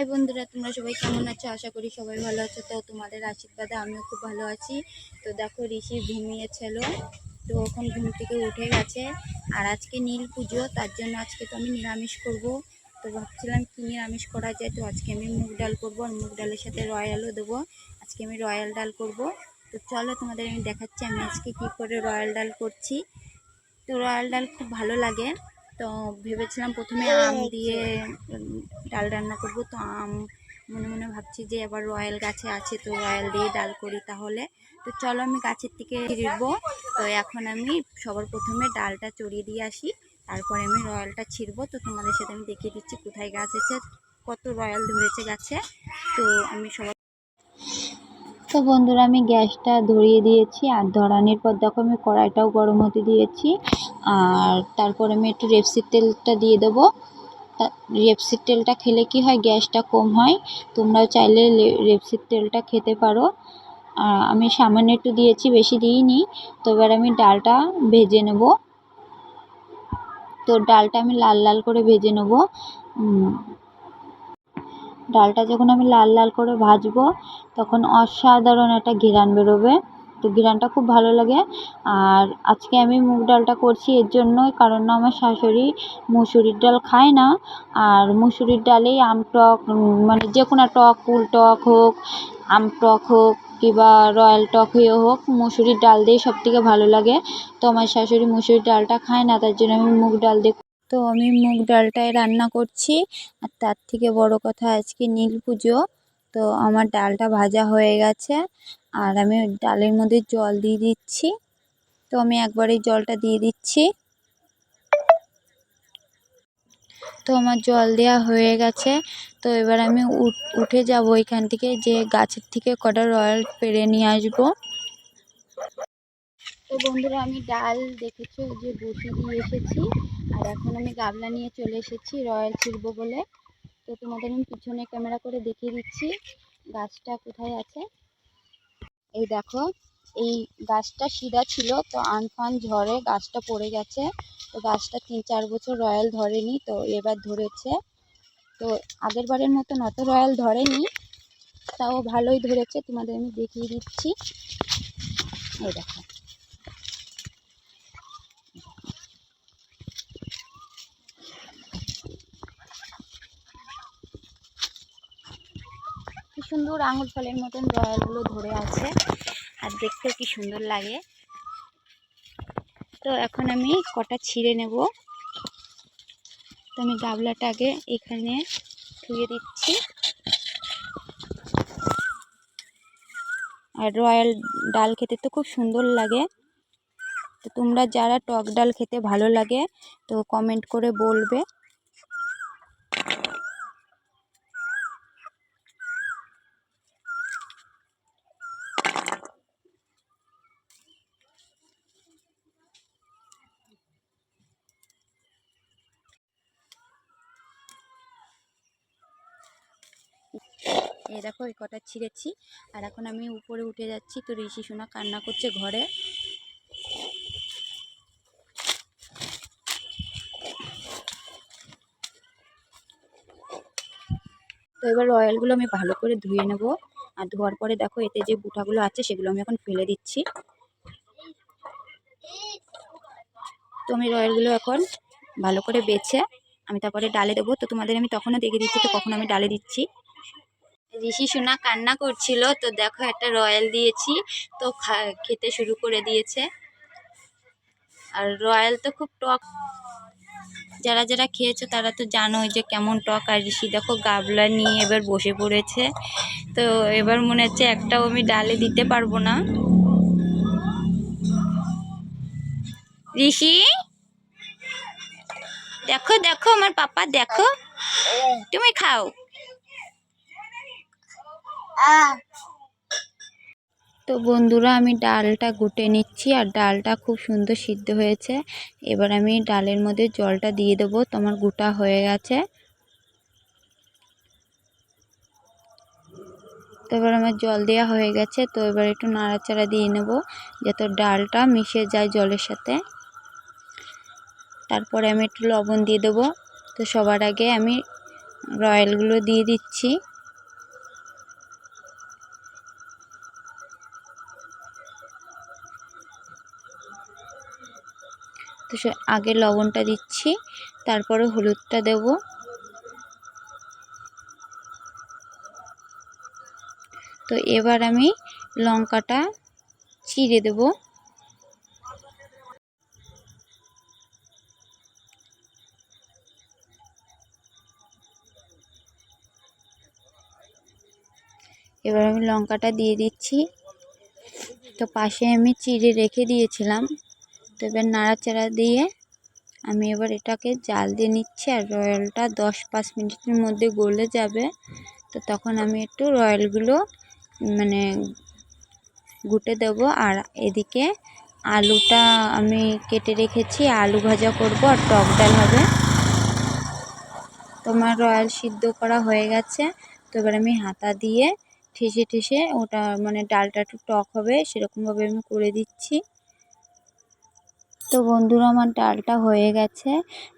High বন্ধুরা, তোমরা সবাই কেমন আছো? আশা করি সবাই ভালো আছো। তো তোমাদের আশীর্বাদে আমিও খুব ভালো আছি। তো দেখো, ঋষি ঘুমিয়েছিল, তো এখন ঘুম থেকে উঠে গেছে। আর আজকে নীল পুজো, তার জন্য আজকে তো আমি নিরামিষ করব। তো ভাবছিলাম কি নিরামিষ করা যায়। তো আজকে আমি মুগ ডাল করবো, আর মুগ ডালের সাথে রয়্যালও দেবো। আজকে আমি রয়্যাল ডাল করব। তো চলো তোমাদের আমি দেখাচ্ছি আমি আজকে কী করে রয়্যাল ডাল করছি। তো রয়্যাল ডাল খুব ভালো লাগে। তো ভেবেছিলাম প্রথমে আম দিয়ে ডাল রান্না করব। তো আম মনে মনে ভাবছি যে এবার রয়্যাল গাছে আছে, তো রয়্যাল দিয়ে ডাল করি তাহলে। তো চলো আমি গাছের থেকে ছিঁড়বো। তো এখন আমি সবার প্রথমে ডালটা চড়িয়ে দিয়ে আসি, তারপরে আমি রয়্যালটা ছিঁড়বো। তো তোমাদের সাথে আমি দেখিয়ে দিচ্ছি কোথায় গাছ আছে, কত রয়্যাল ধরেছে গাছে। তো আমি সবার তো বন্ধুরা, আমি গ্যাসটা ধরিয়ে দিয়েছি, আর ধরানোর পর দেখো আমি কড়াইটাও গরম হতে দিয়েছি। আর তারপর আমি একটু রেপসির তেলটা দিয়ে দেবো। রেপসির তেলটা খেলে কি হয়, গ্যাসটা কম হয়। তোমরাও চাইলে রেপসির তেলটা খেতে পারো। আমি সামান্য একটু দিয়েছি, বেশি দিইনি। তো এবার আমি ডালটা ভেজে নেব। তো ডালটা আমি লাল লাল করে ভেজে নেব। ডালটা যখন আমি লাল লাল করে ভাজবো, তখন অসাধারণ একটা ঘ্রাণ বেরোবে। তো ঘ্রাণটা খুব ভালো লাগে। আর আজকে আমি মুগ ডালটা করছি এর জন্যই, কারণ আমার শাশুড়ি মুসুরির ডাল খায় না। আর মুসুরির ডালেই আম টক, মানে যে কোনো টক, কুল টক হোক, আম টক হোক, কিংবা রয়্যাল টক হয়ে হোক, মুসুরির ডাল দিয়ে সব থেকে ভালো লাগে। তো আমার শাশুড়ি মুসুরির ডালটা খায় না, তার জন্য আমি মুগ ডাল দিয়ে, তো আমি মুগ ডালটাই রান্না করছি। আর তার থেকে বড় কথা, আজকে নীল পুজো। তো আমার ডালটা ভাজা হয়ে গেছে, আর আমি ডালের মধ্যে জল দিয়ে দিচ্ছি। তো আমি একবারেই জলটা দিয়ে দিচ্ছি। তো আমার জল দেওয়া হয়ে গেছে। তো এবার আমি উঠে যাব এখান থেকে, যে গাছের থেকে কটা রয়্যাল পেড়ে নিয়ে আসবো। তো বন্ধুরা, আমি ডাল দেখেছো যে বসিয়ে দিয়ে এসেছি, আর এখন আমি গামলা নিয়ে চলে এসেছি রয়্যাল ছিড়বো বলে। তো তোমাদের আমি পিছনে ক্যামেরা করে দেখিয়ে দিচ্ছি গাছটা কোথায় আছে। এই দেখো, এই গাছটা সিধা ছিল, তো আমফান ঝড়ে গাছটা পড়ে গেছে। তো গাছটা 3-4 বছর রয়্যাল ধরেনি, তো এবার ধরেছে। তো আগের বারের মতন অত রয়্যাল ধরেনি, তাও ভালোই ধরেছে। তোমাদের আমি দেখিয়ে দিচ্ছি। এই দেখো, কি সুন্দর আঙুর ফলের মতন রয়্যালগুলো ধরে আছে, আর দেখতেও কি সুন্দর লাগে। তো এখন আমি কটা ছিঁড়ে নেব। তো আমি গাবলাটা আগে এখানে ধুয়ে দিচ্ছি। আর রয়্যাল ডাল খেতে তো খুব সুন্দর লাগে। তো তোমরা যারা টক ডাল খেতে ভালো লাগে, তো কমেন্ট করে বলবে। এই দেখো, এই কটা ছিঁড়েছি। আর এখন আমি উপরে উঠে যাচ্ছি। তো ঋষি সোনা কান্না করছে ঘরে। তো এবার রয়্যালগুলো আমি ভালো করে ধুয়ে নেব। আর ধোয়ার পরে দেখো, এতে যে বুটাগুলো আছে সেগুলো আমি এখন ফেলে দিচ্ছি। তো আমি রয়্যালগুলো এখন ভালো করে বেছে আমি তারপরে ডালে দেবো। তো তোমাদের আমি তখনও দেখে দিচ্ছি তো কখন আমি ডালে দিচ্ছি। ঋষি সোনা কান্না করছিল, তো দেখো একটা রয়্যাল দিয়েছি, তো খেতে শুরু করে দিয়েছে। আর রয়্যাল তো খুব টক, যারা যারা খেয়েছো তারা তো জানোই যে কেমন টক। আর ঋষি দেখো গাবলা নিয়ে এবার বসে পড়েছে। তো এবার মনে হচ্ছে একটাও আমি ডালে দিতে পারবো না। ঋষি দেখো, দেখো আমার পাপা, দেখো তুমি খাও। তো বন্ধুরা, আমি ডালটা ঘুটে নিচ্ছি, আর ডালটা খুব সুন্দর সিদ্ধ হয়েছে। এবার আমি ডালের মধ্যে জলটা দিয়ে দেবো। তোমার গোটা হয়ে গেছে। তো এবার আমার জল দেওয়া হয়ে গেছে। তো এবার একটু নাড়াচাড়া দিয়ে নেব, যাতে ডালটা মিশে যায় জলের সাথে। তারপরে আমি একটু লবণ দিয়ে দেবো। তো সবার আগে আমি রয়্যালগুলো দিয়ে দিচ্ছি। তো আগে লবণটা দিচ্ছি, তারপরে হলুদটা দেব। তো এবার আমি লঙ্কাটা চিড়ে দেব। এবার আমি লঙ্কাটা দিয়ে দিচ্ছি। তো পাশে আমি চিড়ে রেখে দিয়েছিলাম। তো এবার নাড়াচাড়া দিয়ে আমি এবার এটাকে জাল দিয়ে নিচ্ছি। আর রয়্যালটা 10-5 মিনিটের মধ্যে গলে যাবে। তো তখন আমি একটু রয়্যালগুলো মানে গুটে দেব। আর এদিকে আলুটা আমি কেটে রেখেছি, আলু ভাজা করব আর টক ডাল হবে। তোমার রয়্যাল সিদ্ধ করা হয়ে গেছে। তো এবার আমি হাতা দিয়ে ঠেসে ঠেসে ওটা মানে ডালটা একটু টক হবে সেরকমভাবে আমি করে দিচ্ছি। তো বন্ধুরা, আমার ডালটা হয়ে গেছে।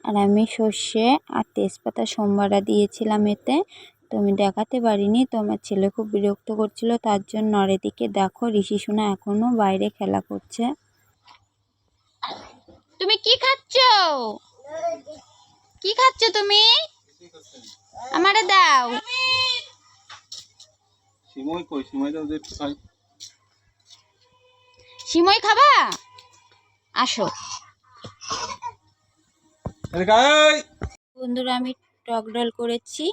আর আমি সর্ষে আর তেজপাতা সোমবারা দিয়েছিলাম এতে। তো আমি দেখাতে পারিনি। তো আমার ছেলে খুব বিরক্ত করছিল, তার জন্য। আর এদিকে দেখো ঋষি সোনা এখনো বাইরে খেলা করছে। তুমি কি খাচ্ছ? কি খাচ্ছ তুমি? আমারে দাও। সিমই কই? সিমই দাও একটু খাই। সিমই খাবা? আসো। বন্ধুরা, আমি টক ডাল করেছি।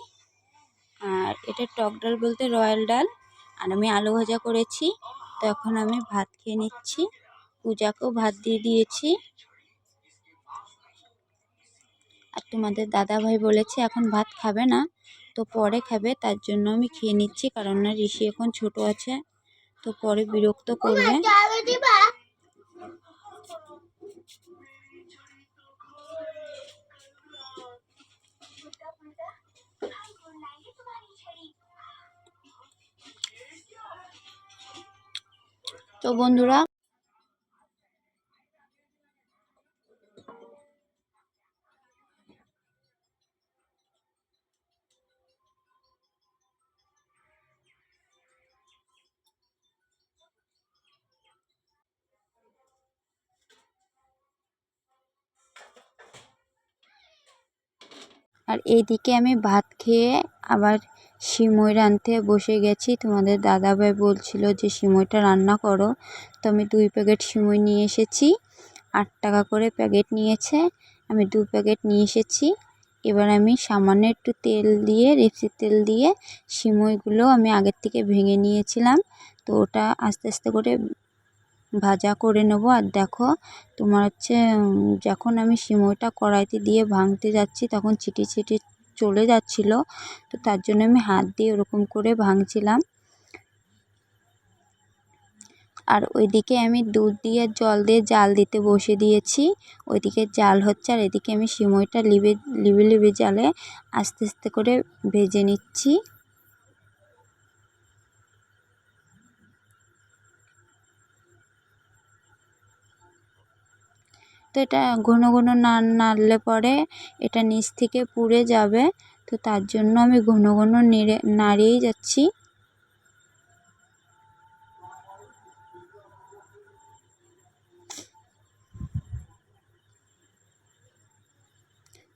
আর এটা টক ডাল বলতে রয়্যাল ডাল। আর আমি আলু ভাজা করেছি। তো এখন আমি ভাত খেয়ে নিচ্ছি। পূজাকেও ভাত দিয়ে দিয়েছি। আর তোমাদের দাদা ভাই বলেছে এখন ভাত খাবে না, তো পরে খাবে। তার জন্য আমি খেয়ে নিচ্ছি, কারণ না ঋষি এখন ছোট আছে, তো পরে বিরক্ত করবে। তো বন্ধুরা, আর এইদিকে আমি ভাত খেয়ে আবার সিমই রাঁধতে বসে গেছি। তোমাদের দাদাভাই বলছিল যে সিমইটা রান্না করো। তো আমি 2 প্যাকেট সিমই নিয়ে এসেছি। 8 টাকা করে প্যাকেট নিয়েছে। আমি 2 প্যাকেট নিয়ে এসেছি। এবার আমি সামান্য একটু তেল দিয়ে, রেপসির তেল দিয়ে সিমইগুলো আমি আগের থেকে ভেঙে নিয়েছিলাম। তো ওটা আস্তে আস্তে করে ভাজা করে নেব। আর দেখো তোমার হচ্ছে যখন আমি সিমইটা কড়াইতে দিয়ে ভাঙতে যাচ্ছি তখন ছিটে ছিটে চলে যাচ্ছিল। তো তার জন্য আমি হাত দিয়ে ওরকম করে ভাঙছিলাম। আর ওইদিকে আমি দুধ দিয়ে জল দিয়ে জাল দিতে বসে দিয়েছি। ওইদিকে জাল হচ্ছে আর এদিকে আমি সিমইটা লিবে জালে আস্তে আস্তে করে ভেজে নিচ্ছি। তো এটা ঘন ঘন নাড়লে পরে এটা নিচ থেকে পুড়ে যাবে। তো তার জন্য আমি ঘন ঘন নাড়িয়েই যাচ্ছি।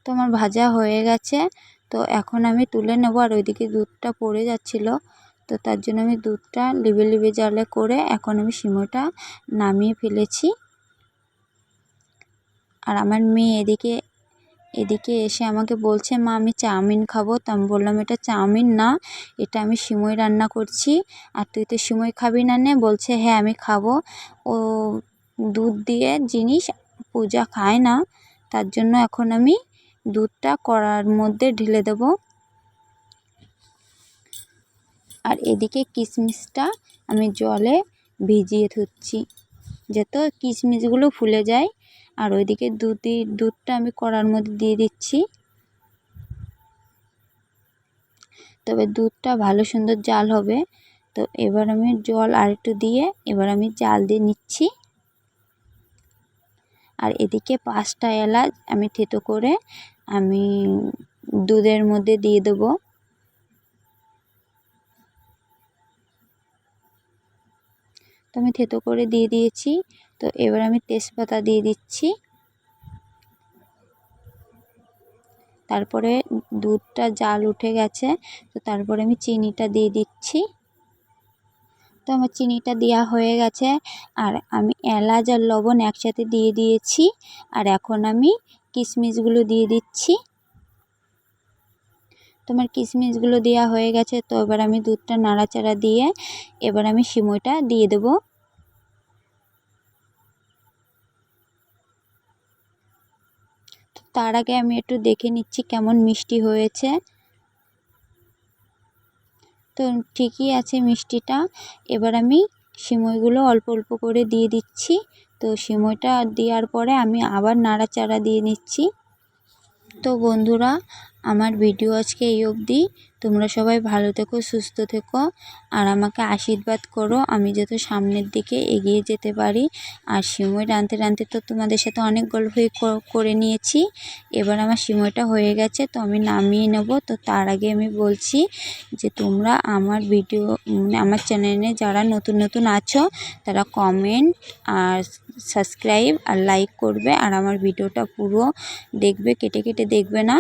তো আমার ভাজা হয়ে গেছে। তো এখন আমি তুলে নেব। আর ওইদিকে দুধটা পড়ে যাচ্ছিল, তো তার জন্য আমি দুধটা লিবে জালে করে এখন আমি সিমইটা নামিয়ে ফেলেছি। আর আমার মেয়ে এদিকে এসে আমাকে বলছে, মা আমি চাউমিন খাবো। তো আমি বললাম এটা চাউমিন না, এটা আমি সিমই রান্না করছি। আর তুই তো সিমই খাবি না? নে বলছে হ্যাঁ আমি খাবো। ও দুধ দিয়ে জিনিস পূজা খায় না, তার জন্য এখন আমি দুধটা কড়ার মধ্যে ঢেলে দেব। আর এদিকে কিশমিশটা আমি জলে ভিজিয়ে ধুচ্ছি যাতে কিশমিশগুলো ফুলে যায়। আর ওইদিকে দুধটা আমি কড়ার মধ্যে দিয়ে দিচ্ছি। তবে দুধটা ভালো সুন্দর জাল হবে। তো এবার আমি জল আরেকটু দিয়ে এবার আমি জাল দিয়ে নিচ্ছি। আর এদিকে 5টা এলাচ আমি থেতো করে আমি দুধের মধ্যে দিয়ে দেবো। তো আমি থেতো করে দিয়ে দিয়েছি। তো এবার আমি তেজপাতা দিয়ে দিচ্ছি। তারপরে দুধটা জাল উঠে গেছে, তো তারপরে আমি চিনিটা দিয়ে দিচ্ছি। তো আমার চিনিটা দেওয়া হয়ে গেছে, আর আমি এলাচ আর লবণ একসাথে দিয়ে দিয়েছি। আর এখন আমি কিশমিশগুলো দিয়ে দিচ্ছি। তোমার কিশমিশগুলো দেওয়া হয়ে গেছে। তো এবার আমি দুধটা নাড়াচাড়া দিয়ে এবার আমি সিমইটা দিয়ে দেবো। তার আগে আমি একটু দেখে নিচ্ছি কেমন মিষ্টি হয়েছে। তো ঠিকই আছে মিষ্টিটা। এবার আমি সিমইগুলো অল্প অল্প করে দিয়ে দিচ্ছি। তো সিমইটা দেওয়ার পরে আমি আবার নাড়াচাড়া দিয়ে নিচ্ছি। তো বন্ধুরা, আমার ভিডিও আজকে এই অবধি। তোমরা সবাই ভালো থেকো, সুস্থ থেকো, আর আমাকে আশীর্বাদ করো আমি যাতে সামনের দিকে এগিয়ে যেতে পারি। আর সিমই রাঁধতে রাঁধতে তো তোমাদের সাথে অনেক গল্পই করে নিয়েছি। এবার আমার সিমইটা হয়ে গেছে, তো আমি নামিয়ে নেব। তো তার আগে আমি বলছি যে তোমরা আমার ভিডিও আমার চ্যানেলে যারা নতুন নতুন আছো তারা কমেন্ট আর সাবস্ক্রাইব আর লাইক করবে, আর আমার ভিডিওটা পুরো দেখবে, কেটে কেটে দেখবে না।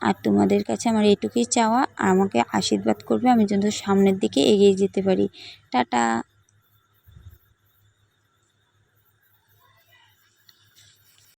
আর তোমাদের কাছে আমার এটুকুই চাওয়া, আমাকে আশীর্বাদ করবে আমি যেন সামনের দিকে এগিয়ে যেতে পারি। টাটা।